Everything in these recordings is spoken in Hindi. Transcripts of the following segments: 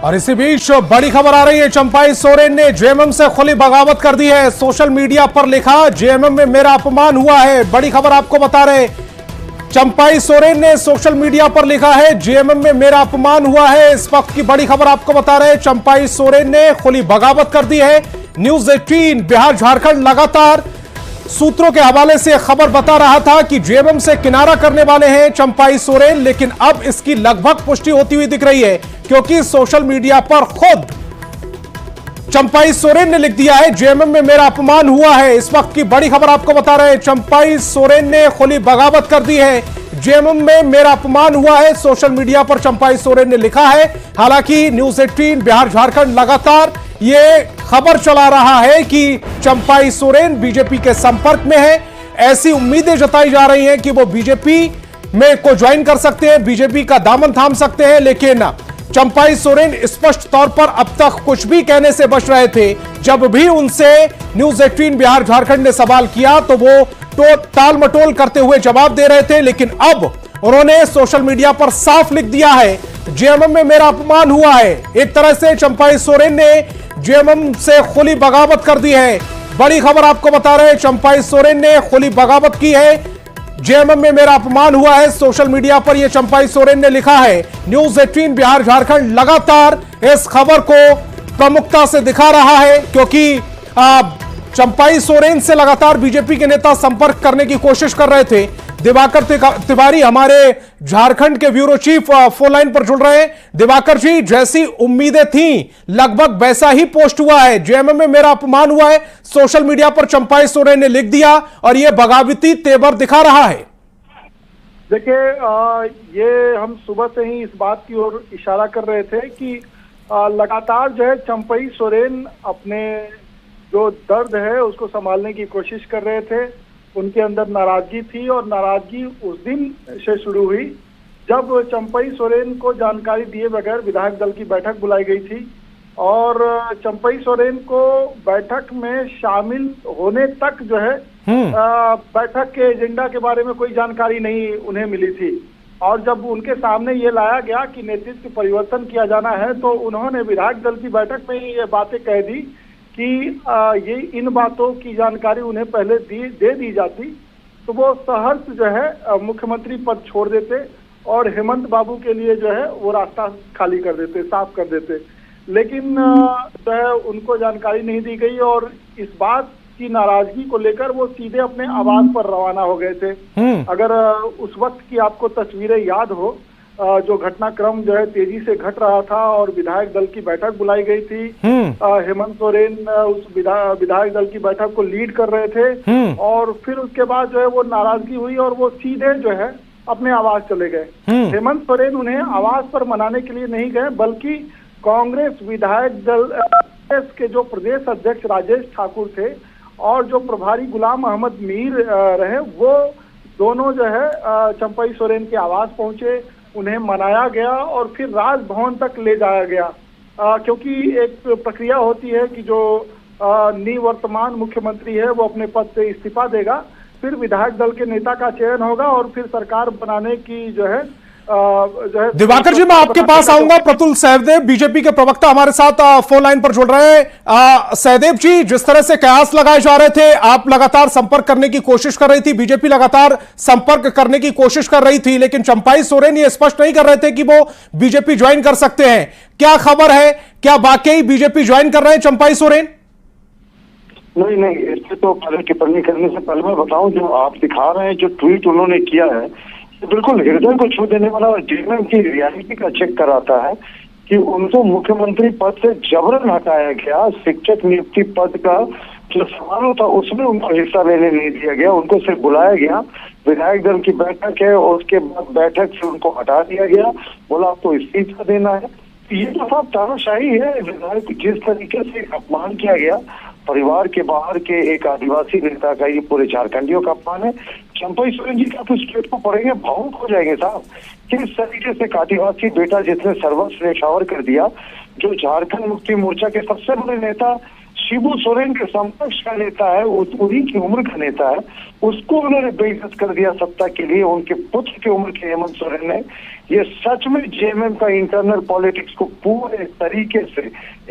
और इसी बीच बड़ी खबर आ रही है, चंपाई सोरेन ने जेएमएम से खुली बगावत कर दी है। सोशल मीडिया पर लिखा, जेएमएम में मेरा अपमान हुआ है। बड़ी खबर आपको बता रहे, चंपाई सोरेन ने सोशल मीडिया पर लिखा है, जेएमएम में मेरा अपमान हुआ है। इस वक्त की बड़ी खबर आपको बता रहे, चंपाई सोरेन ने खुली बगावत कर दी है। न्यूज 18 बिहार झारखंड लगातार सूत्रों के हवाले से खबर बता रहा था कि जेएमएम से किनारा करने वाले हैं चंपाई सोरेन, लेकिन अब इसकी लगभग पुष्टि होती हुई दिख रही है, क्योंकि सोशल मीडिया पर खुद चंपाई सोरेन ने लिख दिया है, जेएमएम में मेरा अपमान हुआ है। इस वक्त की बड़ी खबर आपको बता रहे हैं, चंपाई सोरेन ने खुली बगावत कर दी है, जेएमएम में मेरा अपमान हुआ है। सोशल मीडिया पर चंपाई सोरेन ने लिखा है। हालांकि न्यूज 18 बिहार झारखंड लगातार ये खबर चला रहा है कि चंपाई सोरेन बीजेपी के संपर्क में है। ऐसी उम्मीदें जताई जा रही हैं कि वो बीजेपी में को ज्वाइन कर सकते हैं, बीजेपी का दामन थाम सकते हैं, लेकिन चंपाई सोरेन स्पष्ट तौर पर अब तक कुछ भी कहने से बच रहे थे। जब भी उनसे न्यूज 18 बिहार झारखंड ने सवाल किया तो वो टाल मटोल करते हुए जवाब दे रहे थे, लेकिन अब उन्होंने सोशल मीडिया पर साफ लिख दिया है, जेएमएम में मेरा अपमान हुआ है। एक तरह से चंपाई सोरेन ने जेएमएम से खुली बगावत कर दी है। बड़ी खबर आपको बता रहे हैं, चंपाई सोरेन ने खुली बगावत की है, जेएमएम में मेरा अपमान हुआ है। सोशल मीडिया पर यह चंपाई सोरेन ने लिखा है। न्यूज 18 बिहार झारखंड लगातार इस खबर को प्रमुखता से दिखा रहा है, क्योंकि चंपाई सोरेन से लगातार बीजेपी के नेता संपर्क करने की कोशिश कर रहे थे। दिवाकर तिवारी हमारे झारखंड के ब्यूरो चीफ फोन लाइन पर जुड़ रहे हैं। दिवाकर जी, जैसी उम्मीदें थी लगभग वैसा ही पोस्ट हुआ है, जेएमएम में मेरा अपमान हुआ है। सोशल मीडिया पर चंपाई सोरेन ने लिख दिया और यह बगावती तेवर दिखा रहा है। देखिए, ये हम सुबह से ही इस बात की ओर इशारा कर रहे थे कि लगातार जो है चंपाई सोरेन अपने जो दर्द है उसको संभालने की कोशिश कर रहे थे। उनके अंदर नाराजगी थी और नाराजगी उस दिन से शुरू हुई जब चंपाई सोरेन को जानकारी दिए बगैर विधायक दल की बैठक बुलाई गई थी और चंपाई सोरेन को बैठक में शामिल होने तक जो है बैठक के एजेंडा के बारे में कोई जानकारी नहीं उन्हें मिली थी। और जब उनके सामने ये लाया गया कि नेतृत्व परिवर्तन किया जाना है तो उन्होंने विधायक दल की बैठक में ये बातें कह दी कि ये इन बातों की जानकारी उन्हें पहले दे दी जाती तो वो सहर्ष जो है मुख्यमंत्री पद छोड़ देते और हेमंत बाबू के लिए जो है वो रास्ता खाली कर देते, साफ कर देते। लेकिन जो है उनको जानकारी नहीं दी गई और इस बात की नाराजगी को लेकर वो सीधे अपने आवास पर रवाना हो गए थे। अगर उस वक्त की आपको तस्वीरें याद हो, जो घटनाक्रम जो है तेजी से घट रहा था और विधायक दल की बैठक बुलाई गई थी। हेमंत सोरेन उस विधायक दल की बैठक को लीड कर रहे थे और फिर उसके बाद जो है वो नाराजगी हुई और वो सीधे जो है अपने आवास चले गए। हेमंत सोरेन उन्हें आवास पर मनाने के लिए नहीं गए, बल्कि कांग्रेस विधायक दल के जो प्रदेश अध्यक्ष राजेश ठाकुर थे और जो प्रभारी गुलाम अहमद मीर रहे, वो दोनों जो है चंपाई सोरेन के आवास पहुंचे, उन्हें मनाया गया और फिर राजभवन तक ले जाया गया। क्योंकि एक प्रक्रिया होती है कि जो निवर्तमान मुख्यमंत्री है वो अपने पद से इस्तीफा देगा, फिर विधायक दल के नेता का चयन होगा और फिर सरकार बनाने की जो है दिवाकर जी, मैं आपके पास आऊंगा। प्रतुल सहदेव बीजेपी के प्रवक्ता हमारे साथ फोन लाइन पर जुड़ रहे हैं। सहदेव जी, जिस तरह से कयास लगाए जा रहे थे, आप लगातार संपर्क करने की कोशिश कर रही थी, बीजेपी लगातार संपर्क करने की कोशिश कर रही थी, लेकिन चंपाई सोरेन ये स्पष्ट नहीं कर रहे थे कि वो बीजेपी ज्वाइन कर सकते हैं। क्या खबर है, क्या वाकई बीजेपी ज्वाइन कर रहे हैं चंपाई सोरेन? नहीं, इससे तो पहले टिप्पणी करने से पहले मैं बताऊं, जो आप दिखा रहे हैं, जो ट्वीट उन्होंने किया है, बिल्कुल हृदय को छू देने वाला और जेएमएम की रियलिटी का चेक कराता है कि उनको मुख्यमंत्री पद से जबरन हटाया गया। शिक्षक नियुक्ति पद का जो समारोह था उसमें उनको हिस्सा लेने नहीं दिया गया, उनको सिर्फ बुलाया गया। विधायक दल की बैठक है और उसके बाद बैठक से उनको हटा दिया गया, बोला आपको इस्तीफा देना है। ये तो साहब तानाशाही है। विधायक जिस तरीके से अपमान किया गया, परिवार के बाहर के एक आदिवासी नेता का, ये पूरे झारखंडियों का अपमान है। चंपाई सोरेन जी का तो स्टेट को पढ़ेंगे भावुक हो जाएंगे साहब। किस तरीके से एक आदिवासी बेटा जिसने सर्वस्व न्यौछावर कर दिया, जो झारखंड मुक्ति मोर्चा के सबसे बड़े नेता शिबू सोरेन के समकक्ष का नेता है, उन्हीं की उम्र का नेता है, उसको उन्होंने बेइज्जत कर दिया सत्ता के लिए। उनके पुत्र की उम्र के हेमंत सोरेन ने ये सच में जेएमएम का इंटरनल पॉलिटिक्स को पूरे तरीके से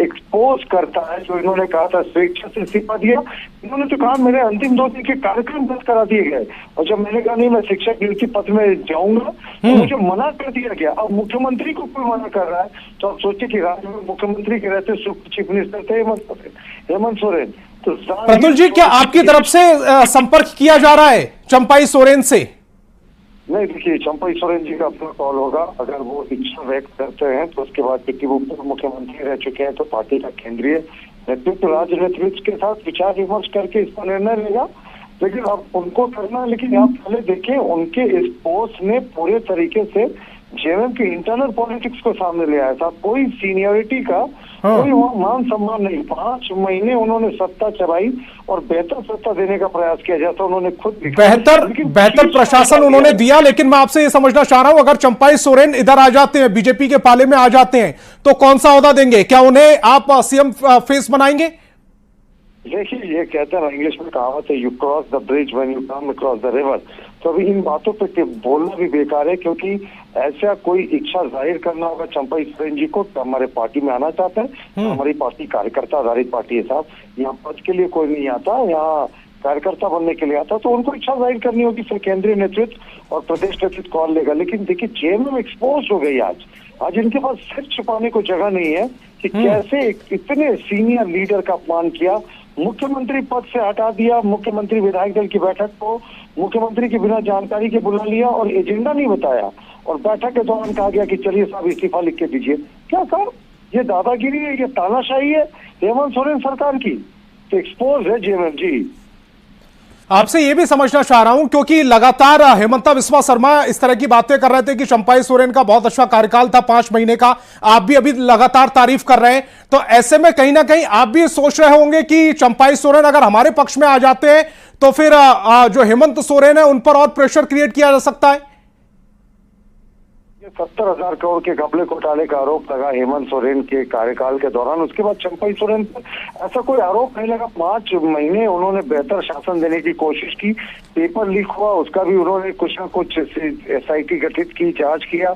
एक्सपोज करता है। जो इन्होंने कहा था स्वेच्छा से इस्तीफा दिया, इन्होंने तो कहा मेरे अंतिम 2 दिन के कार्यक्रम रद्द करा दिए गए, और जब मैंने कहा नहीं मैं शिक्षक नियुक्ति पद में जाऊंगा तो मुझे मना कर दिया गया। अब मुख्यमंत्री को कोई मना कर रहा है, तो आप सोचिए कि राज्य में मुख्यमंत्री के रहते चीफ मिनिस्टर थे हेमंत सोरेन। तो प्रतुल जी, क्या आपकी तरफ से संपर्क किया जा रहा है चंपाई सोरेन से? नहीं, देखिए चंपाई सोरेन जी का अपना कॉल होगा, अगर वो इच्छा व्यक्त करते हैं तो उसके बाद, क्योंकि वो उप मुख्यमंत्री रह चुके हैं, तो पार्टी का केंद्रीय नेतृत्व राज्य नेतृत्व के साथ विचार विमर्श करके इसका निर्णय लेगा। लेकिन अब उनको करना है, लेकिन आप पहले देखें उनके इस पोस्ट ने पूरे तरीके से जेएमएम के इंटरनल पॉलिटिक्स को सामने ले आया था। कोई सीनियरिटी का कोई वहाँ मान सम्मान नहीं। 5 महीने उन्होंने सत्ता चलाई और बेहतर सत्ता देने का प्रयास किया, जैसा उन्होंने खुद बेहतर प्रशासन उन्होंने दिया। लेकिन मैं आपसे ये समझना चाह रहा हूं, अगर चंपाई सोरेन इधर आ जाते हैं, बीजेपी के पाले में आ जाते हैं, तो कौन सा ओहदा देंगे? क्या उन्हें आप सीएम फेस बनाएंगे? देखिए, ये कहते हैं इंग्लिश में कहावत है, you cross the bridge when you come across the river. तो अभी इन बातों पे बोलना भी बेकार है, क्योंकि ऐसा कोई इच्छा जाहिर करना होगा चंपाई सोरेन जी को कि हमारे पार्टी में आना चाहते हैं। हमारी पार्टी कार्यकर्ता आधारित पार्टी है साहब, यहाँ पद के लिए कोई नहीं आता, यहाँ कार्यकर्ता बनने के लिए आता। तो उनको इच्छा जाहिर करनी होगी, फिर केंद्रीय नेतृत्व और प्रदेश नेतृत्व कॉल लेगा। लेकिन देखिए जेएमएम एक्सपोज हो गई आज इनके पास सिर छुपाने को जगह नहीं है कि कैसे इतने सीनियर लीडर का अपमान किया, मुख्यमंत्री पद से हटा दिया, मुख्यमंत्री विधायक दल की बैठक को मुख्यमंत्री के बिना जानकारी के बुला लिया और एजेंडा नहीं बताया, और बैठक के दौरान कहा गया कि चलिए साहब इस्तीफा लिख के दीजिए। क्या सर, ये दादागिरी है, ये तानाशाही है हेमंत सोरेन सरकार की। तो एक्सपोज है जेएमएम जी। आपसे ये भी समझना चाह रहा हूं, क्योंकि लगातार हेमंता बिस्वा शर्मा इस तरह की बातें कर रहे थे कि चंपाई सोरेन का बहुत अच्छा कार्यकाल था 5 महीने का, आप भी अभी लगातार तारीफ कर रहे हैं। तो ऐसे में कहीं ना कहीं आप भी सोच रहे होंगे कि चंपाई सोरेन अगर हमारे पक्ष में आ जाते हैं तो फिर जो हेमंत सोरेन है उन पर और प्रेशर क्रिएट किया जा सकता है। 70,000 करोड़ के घपले घोटाले का आरोप लगा हेमंत सोरेन के कार्यकाल के दौरान। उसके बाद चंपाई सोरेन पर ऐसा कोई आरोप नहीं लगा। 5 महीने उन्होंने बेहतर शासन देने की कोशिश की, पेपर लीक हुआ, उसका भी उन्होंने कुछ ना कुछ एसआईटी गठित की, जांच किया।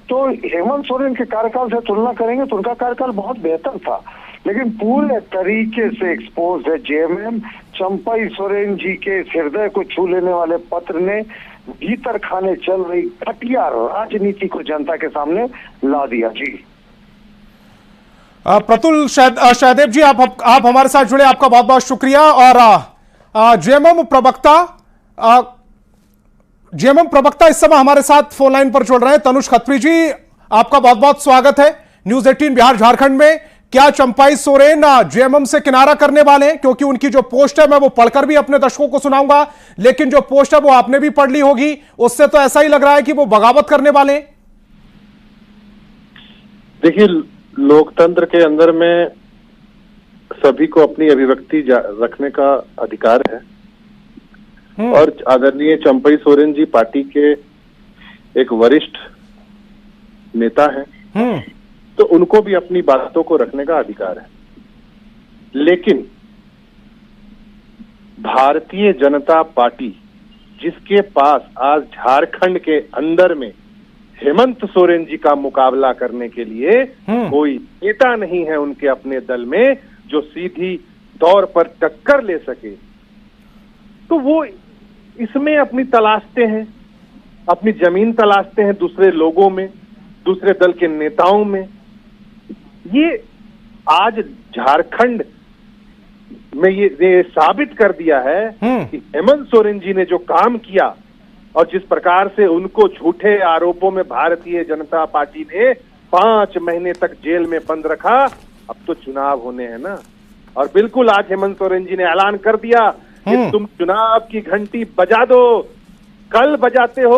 तो हेमंत सोरेन के कार्यकाल से तुलना करेंगे तो उनका कार्यकाल बहुत बेहतर था, लेकिन पूरे तरीके से एक्सपोज है जेएमएम। चंपाई सोरेन जी के हृदय को छू लेने वाले पत्र ने भीतर खाने चल रही घटिया राजनीति को जनता के सामने ला दिया। जी प्रतुल सहदेव जी, आप हमारे साथ जुड़े, आपका बहुत बहुत शुक्रिया। और जेएमएम प्रवक्ता इस समय हमारे साथ फोन लाइन पर जुड़ रहे हैं। तनुष खत्री जी, आपका बहुत बहुत स्वागत है न्यूज 18 बिहार झारखंड में। क्या चंपाई सोरेन जेएमएम से किनारा करने वाले हैं? क्योंकि उनकी जो पोस्ट है मैं वो पढ़कर भी अपने दर्शकों को सुनाऊंगा, लेकिन जो पोस्ट है वो आपने भी पढ़ ली होगी, उससे तो ऐसा ही लग रहा है कि वो बगावत करने वाले हैं। देखिए, लोकतंत्र के अंदर में सभी को अपनी अभिव्यक्ति रखने का अधिकार है, और आदरणीय चंपाई सोरेन जी पार्टी के एक वरिष्ठ नेता हैं, तो उनको भी अपनी बातों को रखने का अधिकार है। लेकिन भारतीय जनता पार्टी, जिसके पास आज झारखंड के अंदर में हेमंत सोरेन जी का मुकाबला करने के लिए कोई नेता नहीं है उनके अपने दल में जो सीधी तौर पर टक्कर ले सके, तो वो इसमें अपनी तलाशते हैं, अपनी जमीन तलाशते हैं दूसरे लोगों में, दूसरे दल के नेताओं में। ये आज झारखंड में ये साबित कर दिया है कि हेमंत सोरेन जी ने जो काम किया और जिस प्रकार से उनको झूठे आरोपों में भारतीय जनता पार्टी ने 5 महीने तक जेल में बंद रखा। अब तो चुनाव होने हैं ना, और बिल्कुल आज हेमंत सोरेन जी ने ऐलान कर दिया कि तुम चुनाव की घंटी बजा दो, कल बजाते हो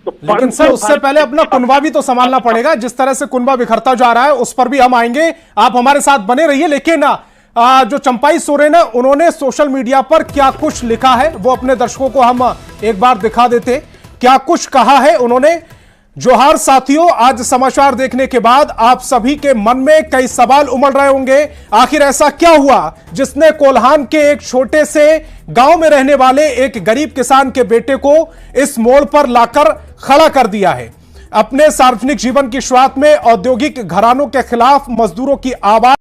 तो। लेकिन सर, उससे पहले अपना कुनबा भी तो संभालना पड़ेगा। जिस तरह से कुनबा बिखरता जा रहा है उस पर भी हम आएंगे, आप हमारे साथ बने रहिए। लेकिन जो चंपाई सोरेन है उन्होंने सोशल मीडिया पर क्या कुछ लिखा है वो अपने दर्शकों को हम एक बार दिखा देते। क्या कुछ कहा है उन्होंने। जोहार साथियों, आज समाचार देखने के बाद आप सभी के मन में कई सवाल उमड़ रहे होंगे। आखिर ऐसा क्या हुआ जिसने कोल्हान के एक छोटे से गांव में रहने वाले एक गरीब किसान के बेटे को इस मोड़ पर लाकर खड़ा कर दिया है। अपने सार्वजनिक जीवन की शुरुआत में औद्योगिक घरानों के खिलाफ मजदूरों की आवाज